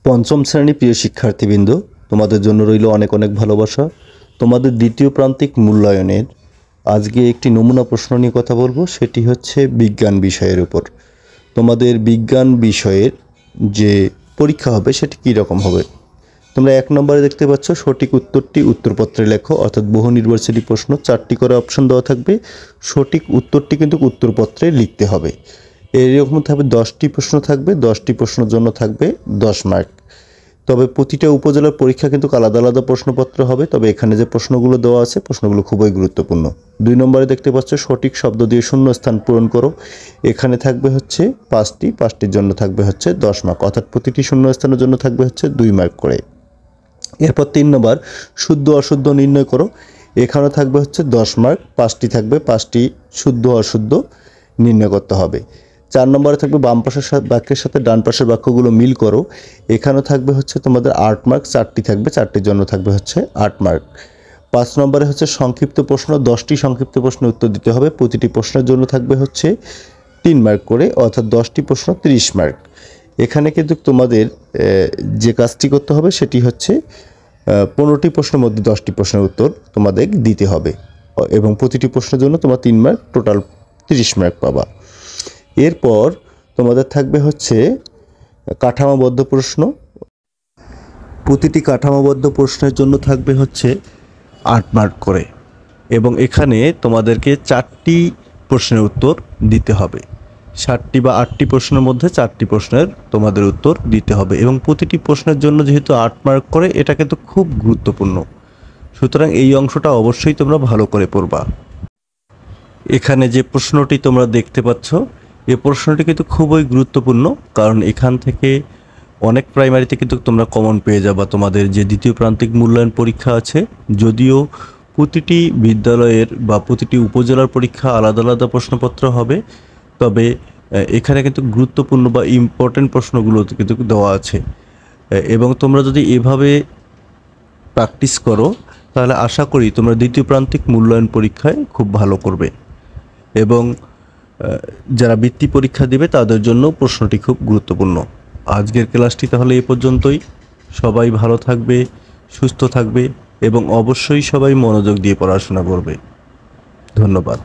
পঞ্চম শ্রেণী প্রিয় শিক্ষার্থীবৃন্দ, তোমাদের জন্য রইল অনেক অনেক ভালোবাসা। তোমাদের দ্বিতীয় প্রান্তিক মূল্যায়নের আজকে একটি নমুনা প্রশ্ন নিয়ে কথা বলবো। সেটি হচ্ছে বিজ্ঞান বিষয়ের উপর। তোমাদের বিজ্ঞান বিষয়ের যে পরীক্ষা হবে সেটি কী রকম হবে? তোমরা 1 নম্বরে দেখতে পাচ্ছ সঠিক উত্তরটি উত্তরপত্রে লেখো, অর্থাৎ বহু নির্ভরশীল প্রশ্ন 4টি করে অপশন দেওয়া থাকবে। সঠিক উত্তরটি কিন্তু উত্তরপত্রে লিখতে হবে। এরকম থাকবে 10টি প্রশ্ন থাকবে, 10টি প্রশ্নের জন্য থাকবে 10 মার্ক। তবে প্রতিটা উপজেলার পরীক্ষা কিন্তু আলাদা আলাদা প্রশ্নপত্র হবে। তবে এখানে যে প্রশ্নগুলো দেওয়া আছে প্রশ্নগুলো খুবই গুরুত্বপূর্ণ। 2 নম্বরে দেখতে পাচ্ছ সঠিক শব্দ দিয়ে শূন্য স্থান পূরণ করো। এখানে থাকবে হচ্ছে 5টির জন্য থাকবে হচ্ছে 10 মার্ক, অর্থাৎ প্রতিটি শূন্য স্থানের জন্য থাকবে হচ্ছে 2 মার্ক করে। এরপর 3 নম্বর শুদ্ধ অশুদ্ধ নির্ণয় করো। এখানেও থাকবে হচ্ছে 10 মার্ক, 5টি থাকবে, 5টি শুদ্ধ অশুদ্ধ নির্ণয় করতে হবে। 4 নম্বরে থাকবে বাম পাশের বাক্যের সাথে ডান পাশের বাক্যগুলো মিল করো। এখানেও থাকবে হচ্ছে তোমাদের 8 মার্ক, 4টি থাকবে, 4টির জন্য থাকবে হচ্ছে 8 মার্ক। 5 নম্বরে হচ্ছে সংক্ষিপ্ত প্রশ্ন, 10টি সংক্ষিপ্ত প্রশ্নের উত্তর দিতে হবে। প্রতিটি প্রশ্নের জন্য থাকবে হচ্ছে 3 মার্ক করে, অর্থাৎ 10টি প্রশ্ন 30 মার্ক। এখানে কিন্তু তোমাদের যে কাজটি করতে হবে সেটি হচ্ছে 15টি প্রশ্নের মধ্যে 10টি প্রশ্নের উত্তর তোমাদের দিতে হবে এবং প্রতিটি প্রশ্নের জন্য তোমার 3 মার্ক, টোটাল 30 মার্ক পাবা। এরপর তোমাদের থাকবে হচ্ছে কাঠামোবদ্ধ প্রশ্ন। প্রতিটি কাঠামোবদ্ধ প্রশ্নের জন্য থাকবে হচ্ছে 8 মার্ক করে এবং এখানে তোমাদেরকে 4টি প্রশ্নের উত্তর দিতে হবে। 7টি বা 8টি প্রশ্নের মধ্যে 4টি প্রশ্নের তোমাদের উত্তর দিতে হবে এবং প্রতিটি প্রশ্নের জন্য যেহেতু 8 মার্ক করে, এটা কিন্তু খুব গুরুত্বপূর্ণ। সুতরাং এই অংশটা অবশ্যই তোমরা ভালো করে পড়বা। এখানে যে প্রশ্নটি তোমরা দেখতে পাচ্ছ, এই প্রশ্নটি কিন্তু খুবই গুরুত্বপূর্ণ, কারণ এখান থেকে অনেক প্রাইমারিতে কিন্তু তোমরা কমন পেয়ে যাবা। তোমাদের যে দ্বিতীয় প্রান্তিক মূল্যায়ন পরীক্ষা আছে, যদিও প্রতিটি বিদ্যালয়ের বা প্রতিটি উপজেলার পরীক্ষা আলাদা আলাদা প্রশ্নপত্র হবে, তবে এখানে কিন্তু গুরুত্বপূর্ণ বা ইম্পর্টেন্ট প্রশ্নগুলো কিন্তু দেওয়া আছে এবং তোমরা যদি এভাবে প্র্যাকটিস করো তাহলে আশা করি তোমরা দ্বিতীয় প্রান্তিক মূল্যায়ন পরীক্ষায় খুব ভালো করবে এবং যারা বৃত্তি পরীক্ষা দেবে তাদের জন্য প্রশ্নটি খুব গুরুত্বপূর্ণ। আজকের ক্লাসটি তাহলে এ পর্যন্তই। সবাই ভালো থাকবে, সুস্থ থাকবে এবং অবশ্যই সবাই মনোযোগ দিয়ে পড়াশোনা করবে। ধন্যবাদ।